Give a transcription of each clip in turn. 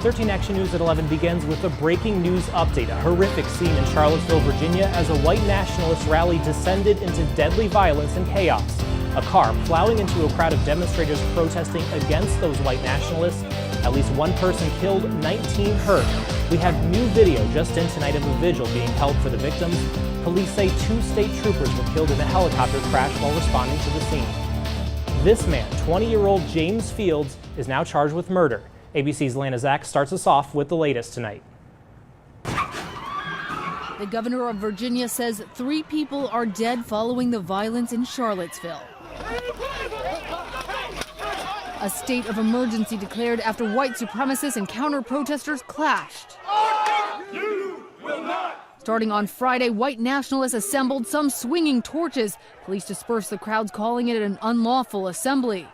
13 Action News at 11 begins with a breaking news update. A horrific scene in Charlottesville, Virginia, as a white nationalist rally descended into deadly violence and chaos. A car plowing into a crowd of demonstrators protesting against those white nationalists. At least one person killed, 19 hurt. We have new video just in tonight of a vigil being held for the victims. Police say 2 state troopers were killed in a helicopter crash while responding to the scene. This man, 20-year-old James Fields, is now charged with murder. ABC's Lana Zach starts us off with the latest tonight. The governor of Virginia says 3 people are dead following the violence in Charlottesville. A state of emergency declared after white supremacists and counter-protesters clashed. Starting on Friday, white nationalists assembled, some swinging torches. Police dispersed the crowds, calling it an unlawful assembly.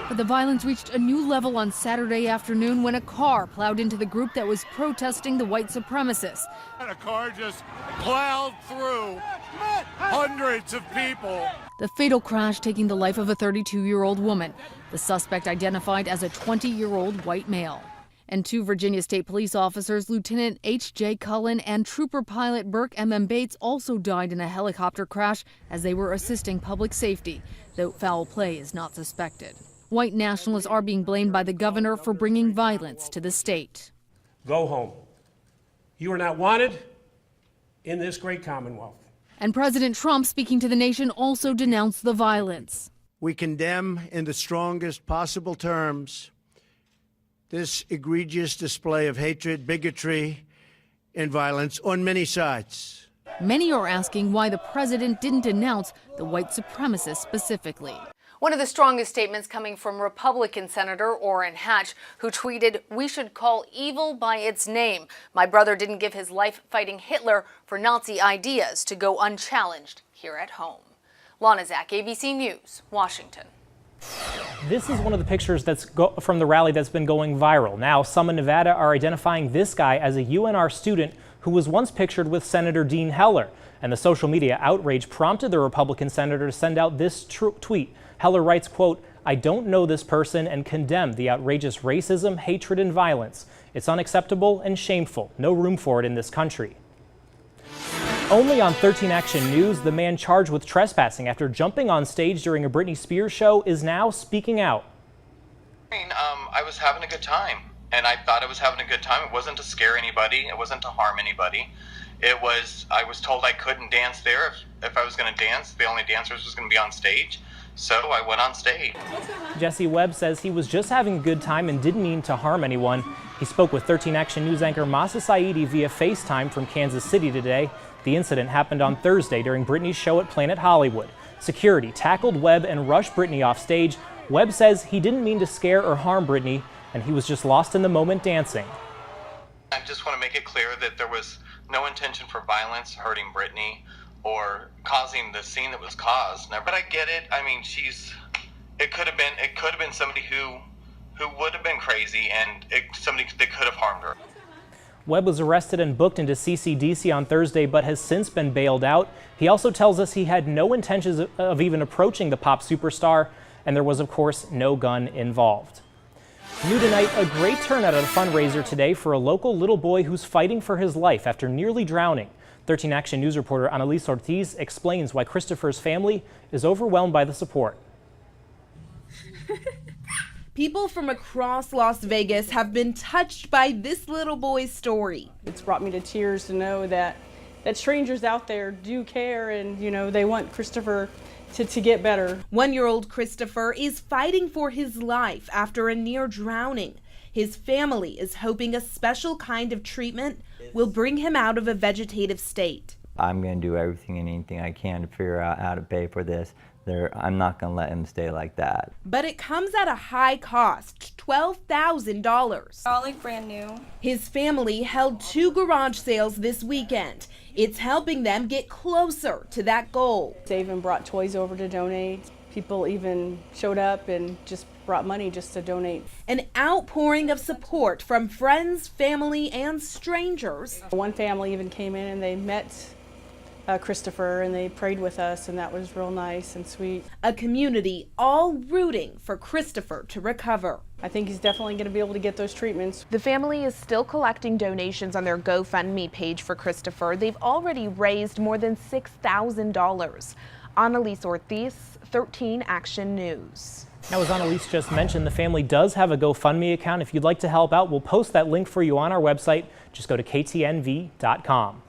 But the violence reached a new level on Saturday afternoon when a car plowed into the group that was protesting the white supremacists. And a car just plowed through hundreds of people. The fatal crash taking the life of a 32-year-old woman. The suspect identified as a 20-year-old white male. And 2 Virginia State Police officers, Lieutenant H.J. Cullen and Trooper Pilot Burke M.M. Bates, also died in a helicopter crash as they were assisting public safety, though foul play is not suspected. White nationalists are being blamed by the governor for bringing violence to the state. Go home. You are not wanted in this great Commonwealth. And President Trump, speaking to the nation, also denounced the violence. We condemn in the strongest possible terms this egregious display of hatred, bigotry, and violence on many sides. Many are asking why the president didn't denounce the white supremacists specifically. One of the strongest statements coming from Republican Senator Orrin Hatch, who tweeted, "We should call evil by its name. My brother didn't give his life fighting Hitler for Nazi ideas to go unchallenged here at home." Lana Zach, ABC News, Washington. This is one of the pictures from the rally that's been going viral. Now, some in Nevada are identifying this guy as a UNR student who was once pictured with Senator Dean Heller. And the social media outrage prompted the Republican senator to send out this tweet. Heller writes, quote, "I don't know this person and condemn the outrageous racism, hatred, and violence. It's unacceptable and shameful. No room for it in this country." Only on 13 Action News, the man charged with trespassing after jumping on stage during a Britney Spears show is now speaking out. I was having a good time, and I thought I was having a good time. It wasn't to scare anybody. It wasn't to harm anybody. I was told I couldn't dance there. If I was going to dance, the only dancers was going to be on stage. So I went on stage. Jesse Webb says he was just having a good time and didn't mean to harm anyone. He spoke with 13 Action News anchor Masa Saidi via FaceTime from Kansas City today. The incident happened on Thursday during Britney's show at Planet Hollywood. Security tackled Webb and rushed Britney off stage. Webb says he didn't mean to scare or harm Britney, and he was just lost in the moment dancing. I just want to make it clear that there was no intention for violence, hurting Britney, or causing the scene that was caused. But I get it. I mean, it could have been somebody who would have been crazy, and somebody that could have harmed her. Webb was arrested and booked into CCDC on Thursday, but has since been bailed out. He also tells us he had no intentions of even approaching the pop superstar, and there was, of course, no gun involved. New tonight, a great turnout at a fundraiser today for a local little boy who's fighting for his life after nearly drowning. 13 Action News reporter Annalise Ortiz explains why Christopher's family is overwhelmed by the support. People from across Las Vegas have been touched by this little boy's story. It's brought me to tears to know that strangers out there do care, and they want Christopher to get better. 1-year-old Christopher is fighting for his life after a near drowning. His family is hoping a special kind of treatment will bring him out of a vegetative state. I'm going to do everything and anything I can to figure out how to pay for this. I'm not going to let him stay like that. But it comes at a high cost, $12,000. All like brand new. His family held 2 garage sales this weekend. It's helping them get closer to that goal. They even brought toys over to donate. People even showed up and just brought money just to donate. An outpouring of support from friends, family, and strangers. One family even came in and they met Christopher, and they prayed with us, and that was real nice and sweet. A community all rooting for Christopher to recover. I think he's definitely going to be able to get those treatments. The family is still collecting donations on their GoFundMe page for Christopher. They've already raised more than $6,000. Annalise Ortiz, 13 Action News. Now, as Annalise just mentioned, the family does have a GoFundMe account. If you'd like to help out, we'll post that link for you on our website. Just go to ktnv.com.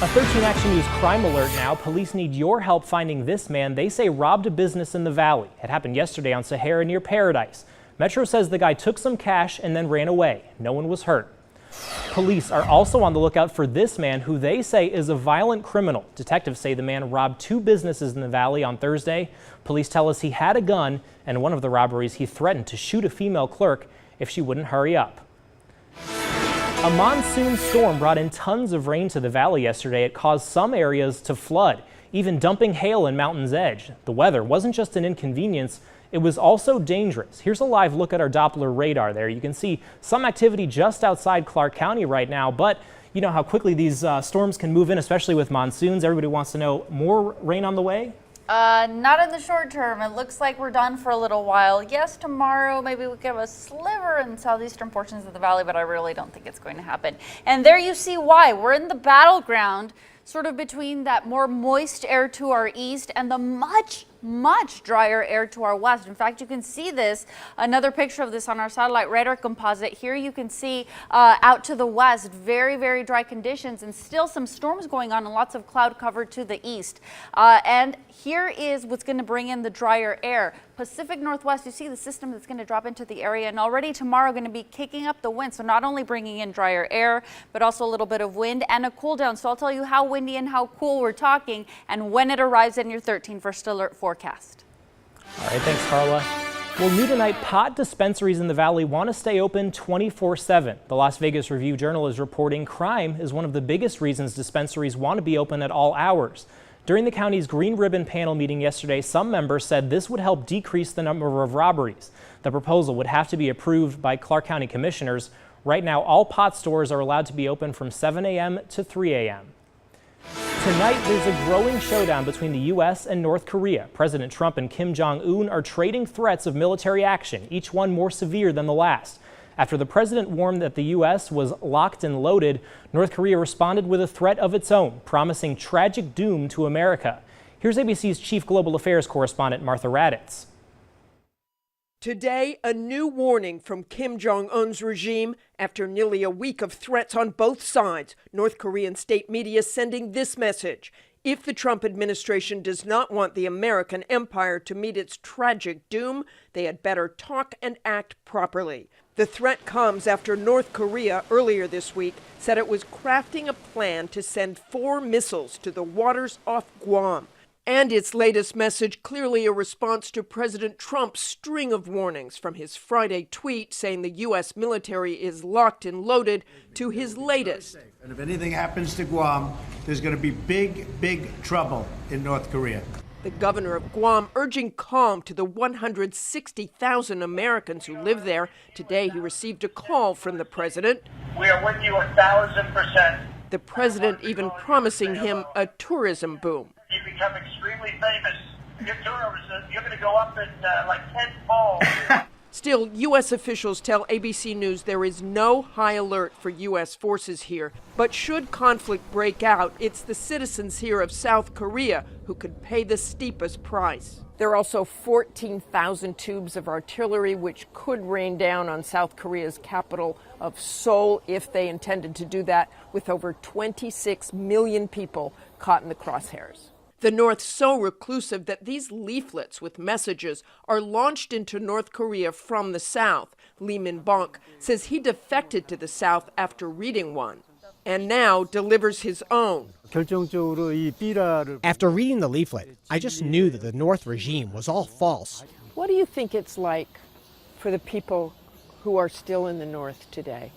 A 13 Action News crime alert now. Police need your help finding this man they say robbed a business in the valley. It happened yesterday on Sahara near Paradise. Metro says the guy took some cash and then ran away. No one was hurt. Police are also on the lookout for this man who they say is a violent criminal. Detectives say the man robbed 2 businesses in the valley on Thursday. Police tell us he had a gun, and one of the robberies he threatened to shoot a female clerk if she wouldn't hurry up. A monsoon storm brought in tons of rain to the valley yesterday. It caused some areas to flood, even dumping hail in Mountain's Edge. The weather wasn't just an inconvenience, it was also dangerous. Here's a live look at our Doppler radar there. You can see some activity just outside Clark County right now, but you know how quickly these storms can move in, especially with monsoons. Everybody wants to know, more rain on the way? Not in the short term. It looks like we're done for a little while. Yes, tomorrow maybe we get a sliver in southeastern portions of the valley, but I really don't think it's going to happen. And there you see why. We're in the battleground, sort of between that more moist air to our east and the much drier air to our west. In fact, you can see this, another picture of this on our satellite radar composite. Here you can see out to the west, very dry conditions and still some storms going on and lots of cloud cover to the east. And here is what's going to bring in the drier air. Pacific Northwest, you see the system that's going to drop into the area, and already tomorrow going to be kicking up the wind. So not only bringing in drier air, but also a little bit of wind and a cool down. So I'll tell you how windy and how cool we're talking and when it arrives in your 13 First Alert forecast. All right, thanks, Carla. Well, new tonight, pot dispensaries in the valley want to stay open 24/7. The Las Vegas Review-Journal is reporting crime is one of the biggest reasons dispensaries want to be open at all hours. During the county's Green Ribbon panel meeting yesterday, some members said this would help decrease the number of robberies. The proposal would have to be approved by Clark County commissioners. Right now, all pot stores are allowed to be open from 7 a.m. to 3 a.m. Tonight, there's a growing showdown between the U.S. and North Korea. President Trump and Kim Jong-un are trading threats of military action, each one more severe than the last. After the president warned that the U.S. was locked and loaded, North Korea responded with a threat of its own, promising tragic doom to America. Here's ABC's chief global affairs correspondent, Martha Raddatz. Today, a new warning from Kim Jong-un's regime after nearly a week of threats on both sides. North Korean state media sending this message. If the Trump administration does not want the American empire to meet its tragic doom, they had better talk and act properly. The threat comes after North Korea earlier this week said it was crafting a plan to send 4 missiles to the waters off Guam. And its latest message clearly a response to President Trump's string of warnings, from his Friday tweet saying the U.S. military is locked and loaded to his latest. And if anything happens to Guam, there's going to be big trouble in North Korea. The governor of Guam urging calm to the 160,000 Americans who live there. Today he received a call from the president. We are with you 1,000%. The president even promising him a tourism boom. You become extremely famous. Your tourism, you're going to go up in like 10-fold. Still, U.S. officials tell ABC News there is no high alert for U.S. forces here. But should conflict break out, it's the citizens here of South Korea who could pay the steepest price. There are also 14,000 tubes of artillery which could rain down on South Korea's capital of Seoul if they intended to do that, with over 26 million people caught in the crosshairs. The North so reclusive that these leaflets with messages are launched into North Korea from the South. Lee Min-bok says he defected to the South after reading one, and now delivers his own. After reading the leaflet, I just knew that the North regime was all false. What do you think it's like for the people who are still in the North today?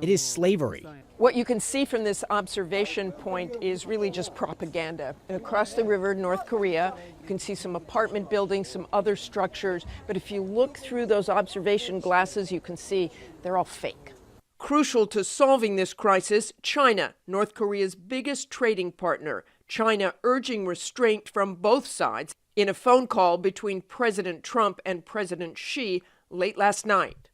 It is slavery. What you can see from this observation point is really just propaganda. And across the river, North Korea, you can see some apartment buildings, some other structures. But if you look through those observation glasses, you can see they're all fake. Crucial to solving this crisis, China, North Korea's biggest trading partner. China urging restraint from both sides in a phone call between President Trump and President Xi late last night.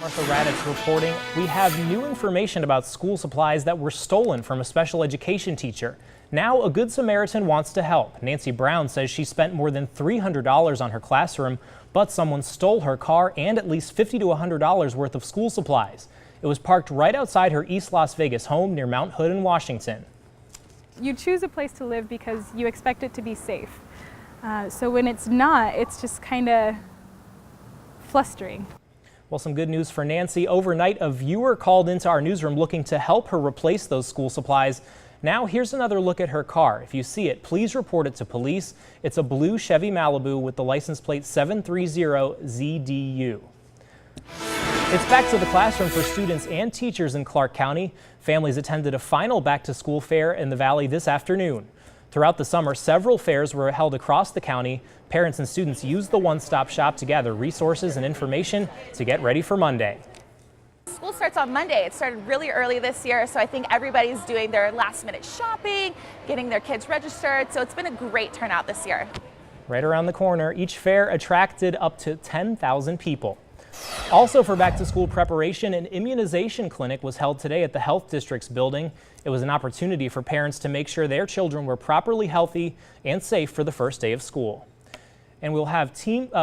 Martha Raddatz reporting. We have new information about school supplies that were stolen from a special education teacher. Now a Good Samaritan wants to help. Nancy Brown says she spent more than $300 on her classroom, but someone stole her car and at least $50 to $100 worth of school supplies. It was parked right outside her East Las Vegas home near Mount Hood in Washington. You choose a place to live because you expect it to be safe. So when it's not, it's just kind of flustering. Well, some good news for Nancy. Overnight, a viewer called into our newsroom looking to help her replace those school supplies. Now, here's another look at her car. If you see it, please report it to police. It's a blue Chevy Malibu with the license plate 730ZDU. It's back to the classroom for students and teachers in Clark County. Families attended a final back-to-school fair in the Valley this afternoon. Throughout the summer, several fairs were held across the county. Parents and students used the one-stop shop to gather resources and information to get ready for Monday. School starts on Monday. It started really early this year, so I think everybody's doing their last-minute shopping, getting their kids registered, so it's been a great turnout this year. Right around the corner, each fair attracted up to 10,000 people. Also for back-to-school preparation, an immunization clinic was held today at the Health District's building. It was an opportunity for parents to make sure their children were properly healthy and safe for the first day of school. And we'll have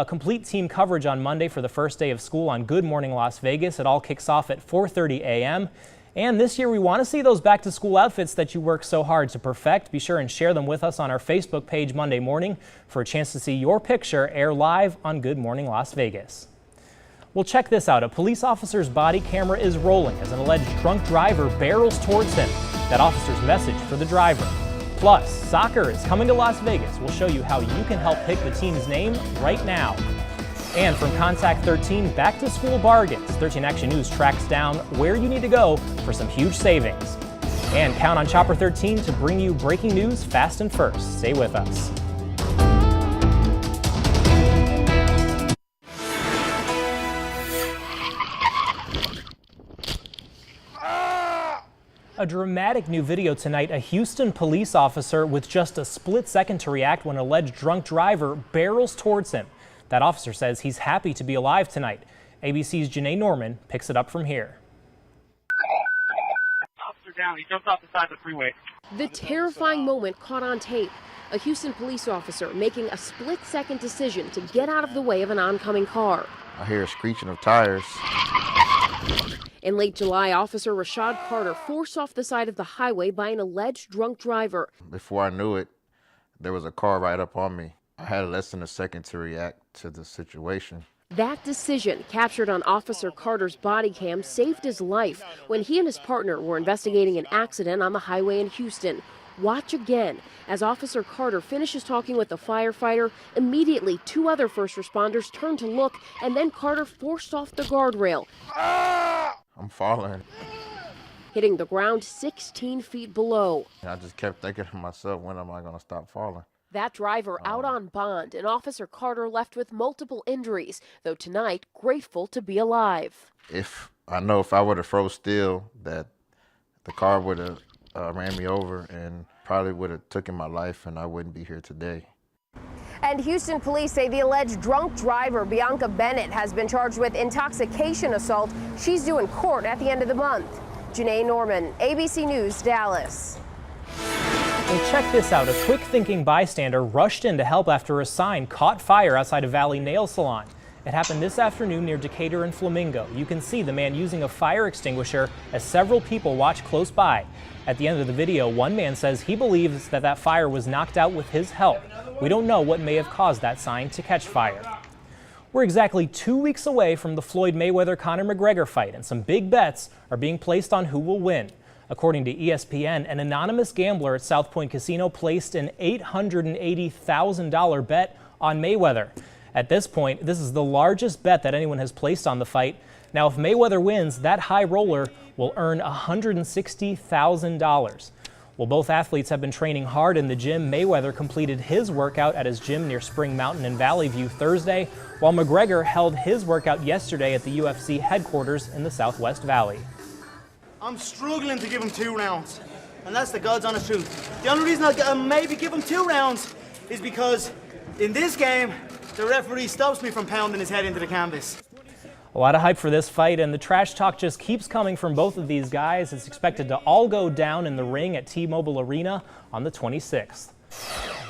complete team coverage on Monday for the first day of school on Good Morning Las Vegas. It all kicks off at 4:30 a.m. And this year we want to see those back-to-school outfits that you work so hard to perfect. Be sure and share them with us on our Facebook page Monday morning for a chance to see your picture air live on Good Morning Las Vegas. Well, check this out. A police officer's body camera is rolling as an alleged drunk driver barrels towards him. That officer's message for the driver. Plus, soccer is coming to Las Vegas. We'll show you how you can help pick the team's name right now. And from Contact 13, back to school bargains. 13 Action News tracks down where you need to go for some huge savings. And count on Chopper 13 to bring you breaking news fast and first. Stay with us. A dramatic new video tonight. A Houston police officer with just a split second to react when an alleged drunk driver barrels towards him. That officer says he's happy to be alive tonight. ABC's Janae Norman picks it up from here. Officer down. He jumped off the side of the freeway. The terrifying moment caught on tape. A Houston police officer making a split-second decision to get out of the way of an oncoming car. I hear a screeching of tires. In late July, Officer Rashad Carter forced off the side of the highway by an alleged drunk driver. Before I knew it, there was a car right up on me. I had less than a second to react to the situation. That decision, captured on Officer Carter's body cam, saved his life when he and his partner were investigating an accident on the highway in Houston. Watch again as Officer Carter finishes talking with the firefighter. Immediately, two other first responders turned to look, and then Carter forced off the guardrail. I'm falling. Hitting the ground 16 feet below. I just kept thinking to myself, when am I going to stop falling? That driver out on bond, and Officer Carter left with multiple injuries, though tonight grateful to be alive. If I would have froze still, that the car would have ran me over and probably would have taken my life, and I wouldn't be here today. And Houston police say the alleged drunk driver, Bianca Bennett, has been charged with intoxication assault. She's due in court at the end of the month. Janae Norman, ABC News, Dallas. Well, check this out. A quick-thinking bystander rushed in to help after a sign caught fire outside a Valley nail salon. It happened this afternoon near Decatur and Flamingo. You can see the man using a fire extinguisher as several people watch close by. At the end of the video, one man says he believes that fire was knocked out with his help. We don't know what may have caused that sign to catch fire. We're exactly 2 weeks away from the Floyd Mayweather-Conor McGregor fight, and some big bets are being placed on who will win. According to ESPN, an anonymous gambler at South Point Casino placed an $880,000 bet on Mayweather. At this point, this is the largest bet that anyone has placed on the fight. Now, if Mayweather wins, that high roller will earn $160,000. Well, both athletes have been training hard in the gym. Mayweather completed his workout at his gym near Spring Mountain in Valley View Thursday, while McGregor held his workout yesterday at the UFC headquarters in the Southwest Valley. I'm struggling to give him 2 rounds, and that's the God's honest truth. The only reason I'll maybe give him 2 rounds is because in this game, the referee stops me from pounding his head into the canvas. A lot of hype for this fight, and the trash talk just keeps coming from both of these guys. It's expected to all go down in the ring at T-Mobile Arena on the 26th.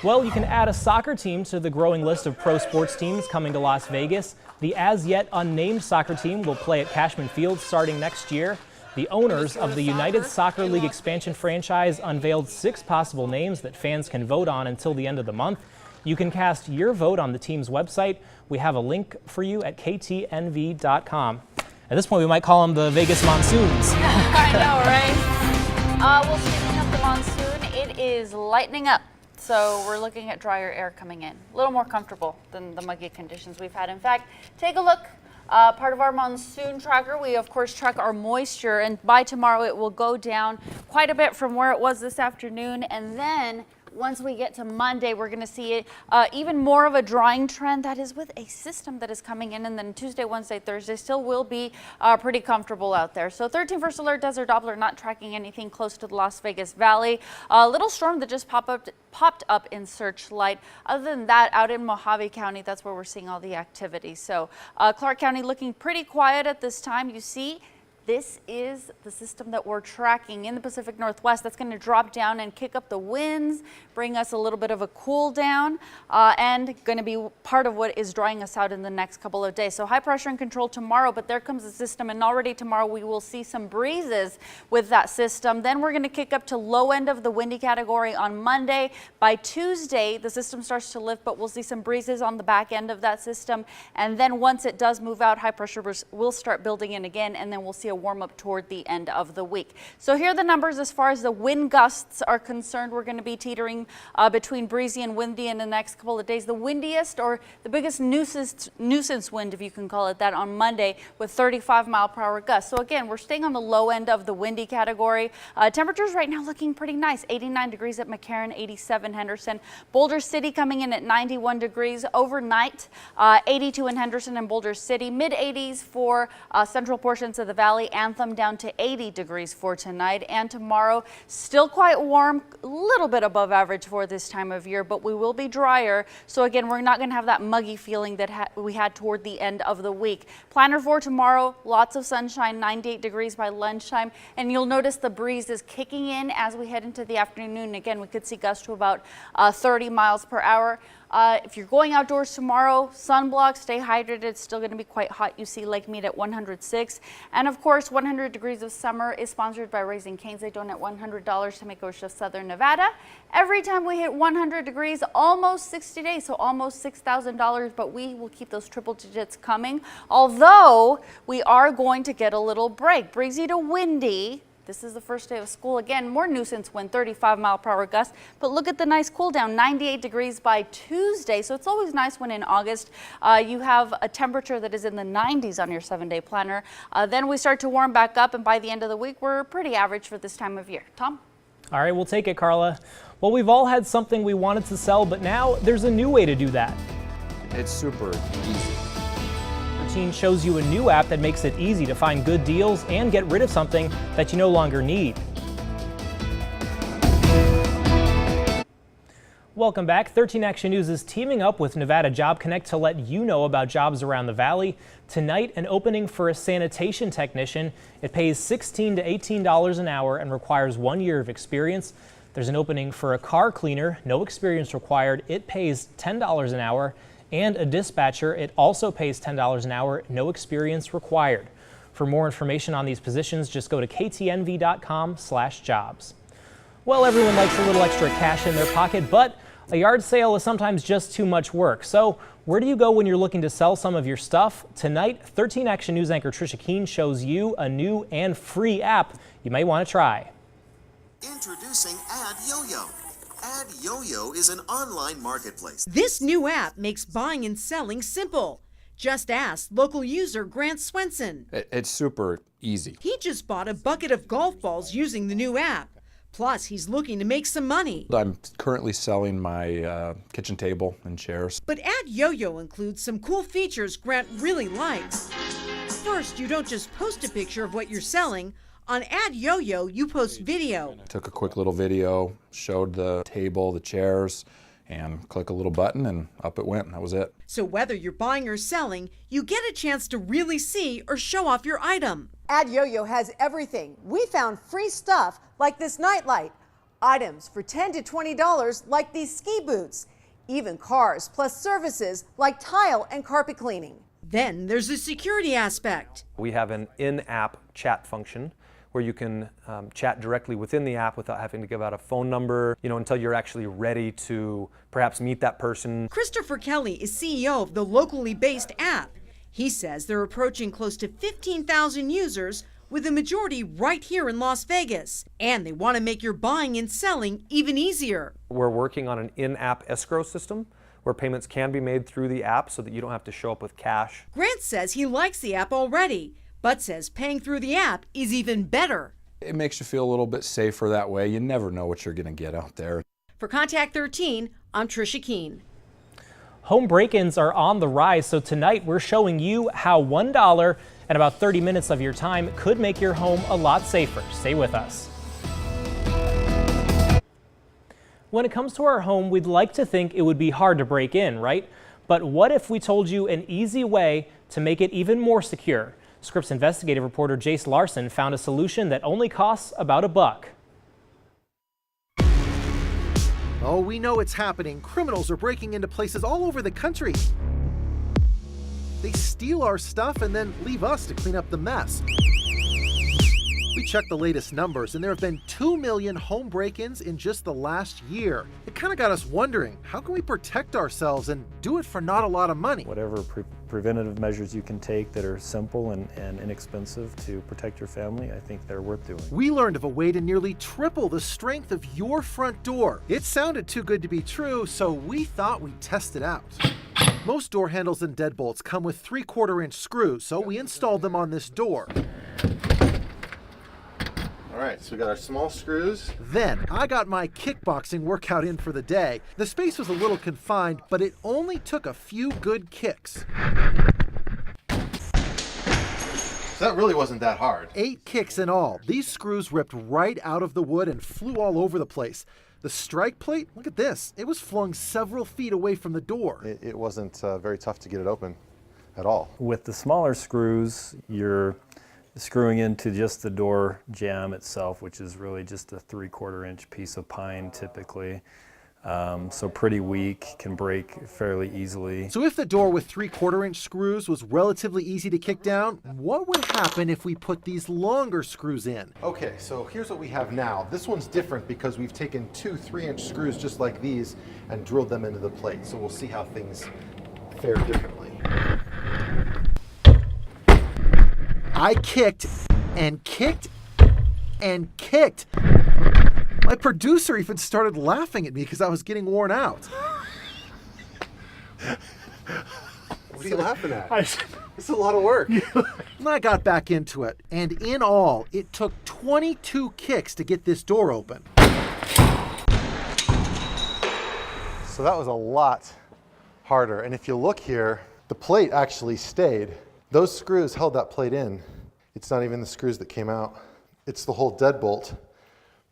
Well, you can add a soccer team to the growing list of pro sports teams coming to Las Vegas. The as-yet unnamed soccer team will play at Cashman Field starting next year. The owners of the United Soccer League expansion franchise unveiled 6 possible names that fans can vote on until the end of the month. You can cast your vote on the team's website. We have a link for you at ktnv.com. At this point, we might call them the Vegas Monsoons. I know, right? Well, speaking of the monsoon, it is lightening up. So we're looking at drier air coming in. A little more comfortable than the muggy conditions we've had. In fact, take a look. Part of our monsoon tracker, we of course track our moisture, and by tomorrow it will go down quite a bit from where it was this afternoon, and then once we get to Monday, we're going to see even more of a drying trend. That is with a system that is coming in, and then Tuesday, Wednesday, Thursday still will be pretty comfortable out there. So 13 first alert, Desert Doppler not tracking anything close to the Las Vegas Valley. A little storm that just popped up in Searchlight. Other than that, out in Mojave County, that's where we're seeing all the activity. So Clark County looking pretty quiet at this time. You see, this is the system that we're tracking in the Pacific Northwest. That's going to drop down and kick up the winds, bring us a little bit of a cool down, and going to be part of what is drying us out in the next couple of days. So high pressure and control tomorrow, but there comes the system, and already tomorrow we will see some breezes with that system. Then we're going to kick up to low end of the windy category on Monday. By Tuesday, the system starts to lift, but we'll see some breezes on the back end of that system. And then once it does move out, high pressure will start building in again, and then we'll see a warm up toward the end of the week. So here are the numbers as far as the wind gusts are concerned. We're going to be teetering between breezy and windy in the next couple of days. The windiest, or the biggest nuisance wind, if you can call it that, on Monday with 35-mile-per-hour gusts. So again, we're staying on the low end of the windy category. Temperatures right now looking pretty nice. 89 degrees at McCarran, 87 Henderson. Boulder City coming in at 91 degrees overnight. 82 in Henderson and Boulder City. Mid-80s for central portions of the valley. Anthem down to 80 degrees for tonight, and tomorrow still quite warm, a little bit above average for this time of year, but we will be drier. So again, we're not going to have that muggy feeling that we had toward the end of the week. Planner for tomorrow, lots of sunshine, 98 degrees by lunchtime, and you'll notice the breeze is kicking in as we head into the afternoon. Again, we could see gusts to about 30 miles per hour. If you're going outdoors tomorrow, sunblock, stay hydrated. It's still going to be quite hot. You see Lake Mead at 106. And of course, 100 Degrees of Summer is sponsored by Raising Cane's. They donate $100 to Make-A-Wish of Southern Nevada. Every time we hit 100 degrees, almost 60 days, so almost $6,000, but we will keep those triple digits coming. Although we are going to get a little break. Breezy to windy. This is the first day of school. Again, more nuisance wind, 35-mile-per-hour gusts. But look at the nice cool down, 98 degrees by Tuesday. So it's always nice when in August you have a temperature that is in the 90s on your 7-day planner. Then we start to warm back up, and by the end of the week, we're pretty average for this time of year. Tom? All right, we'll take it, Carla. Well, we've all had something we wanted to sell, but now there's a new way to do that. It's super easy. Routine shows you a new app that makes it easy to find good deals and get rid of something that you no longer need. Welcome back. 13 Action News is teaming up with Nevada Job Connect to let you know about jobs around the valley. Tonight, an opening for a sanitation technician. It pays $16 to $18 an hour and requires 1 year of experience. There's an opening for a car cleaner, no experience required. It pays $10 an hour. And a dispatcher, it also pays $10 an hour, no experience required. For more information on these positions, just go to ktnv.com/jobs. Well, everyone likes a little extra cash in their pocket, but a yard sale is sometimes just too much work. So where do you go when you're looking to sell some of your stuff? Tonight, 13 Action News anchor Trisha Keene shows you a new and free app you may want to try. Introducing Ad Yo-Yo. Ad Yo-Yo is an online marketplace. This new app makes buying and selling simple. Just ask local user Grant Swenson. It's super easy. He just bought a bucket of golf balls using the new app. Plus, he's looking to make some money. I'm currently selling my kitchen table and chairs. But Add Yo-Yo includes some cool features Grant really likes. First, you don't just post a picture of what you're selling. On Add Yo-Yo, you post video. Took a quick little video, showed the table, the chairs, and click a little button and up it went. That was it. So whether you're buying or selling, you get a chance to really see or show off your item. Add Yo-Yo has everything. We found free stuff like this nightlight, items for $10 to $20 like these ski boots, even cars, plus services like tile and carpet cleaning. Then there's the security aspect. We have an in-app chat function where you can chat directly within the app without having to give out a phone number, until you're actually ready to perhaps meet that person. Christopher Kelly is CEO of the locally based app. He says they're approaching close to 15,000 users, with the majority right here in Las Vegas. And they want to make your buying and selling even easier. We're working on an in-app escrow system where payments can be made through the app so that you don't have to show up with cash. Grant says he likes the app already, but says paying through the app is even better. It makes you feel a little bit safer that way. You never know what you're going to get out there. For Contact 13, I'm Trisha Keene. Home break-ins are on the rise, so tonight we're showing you how $1 and about 30 minutes of your time could make your home a lot safer. Stay with us. When it comes to our home, we'd like to think it would be hard to break in, right? But what if we told you an easy way to make it even more secure? Scripps investigative reporter Jace Larson found a solution that only costs about $1. Oh, we know it's happening. Criminals are breaking into places all over the country. They steal our stuff and then leave us to clean up the mess. We checked the latest numbers, and there have been 2 million home break-ins in just the last year. It kind of got us wondering, how can we protect ourselves and do it for not a lot of money? Whatever preventative measures you can take that are simple and inexpensive to protect your family, I think they're worth doing. We learned of a way to nearly triple the strength of your front door. It sounded too good to be true, so we thought we'd test it out. Most door handles and deadbolts come with 3/4-inch screws, so we installed them on this door. All right, so we got our small screws. Then I got my kickboxing workout in for the day. The space was a little confined, but it only took a few good kicks. So that really wasn't that hard. 8 kicks in all. These screws ripped right out of the wood and flew all over the place. The strike plate, look at this. It was flung several feet away from the door. It wasn't very tough to get it open at all. With the smaller screws, you're screwing into just the door jamb itself, which is really just a 3/4-inch piece of pine typically. So pretty weak, can break fairly easily. So if the door with 3/4-inch screws was relatively easy to kick down, what would happen if we put these longer screws in? Okay, so here's what we have now. This one's different because we've taken 2 3-inch screws just like these and drilled them into the plate. So we'll see how things fare differently. I kicked and kicked and kicked. My producer even started laughing at me because I was getting worn out. What are you laughing at? It's a lot of work. I got back into it, and in all, it took 22 kicks to get this door open. So that was a lot harder. And if you look here, the plate actually stayed. Those screws held that plate in. It's not even the screws that came out. It's the whole deadbolt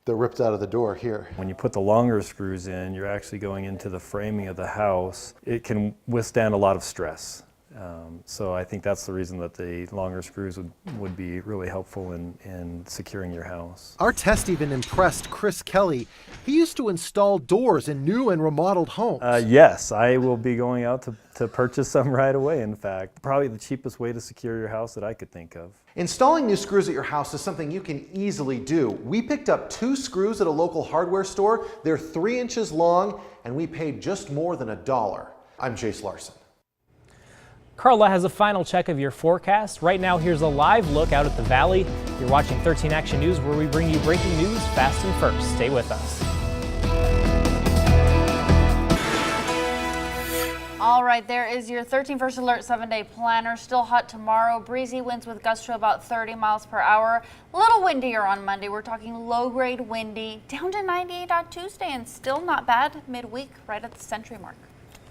that ripped out of the door here. When you put the longer screws in, you're actually going into the framing of the house. It can withstand a lot of stress. So I think that's the reason that the longer screws would be really helpful in securing your house. Our test even impressed Chris Kelly. He used to install doors in new and remodeled homes. Yes, I will be going out to purchase some right away, in fact. Probably the cheapest way to secure your house that I could think of. Installing new screws at your house is something you can easily do. We picked up 2 screws at a local hardware store. They're 3 inches long, and we paid just more than $1. I'm Jace Larson. Carla has a final check of your forecast. Right now, here's a live look out at the valley. You're watching 13 Action News, where we bring you breaking news fast and first. Stay with us. All All right, there is your 13 First Alert 7-day planner. Still hot tomorrow. Breezy winds with gusts to about 30 miles per hour. A little windier on Monday. We're talking low-grade windy. Down to 98 on Tuesday, and still not bad midweek, right at the century mark.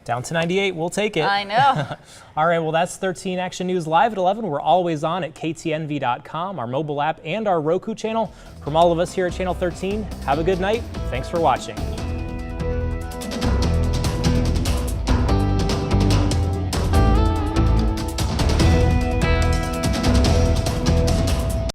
Down to 98, we'll take it. I know. All right, well, that's 13 Action News live at 11. We're always on at ktnv.com, our mobile app, and our Roku channel. From all of us here at Channel 13, have a good night. Thanks for watching.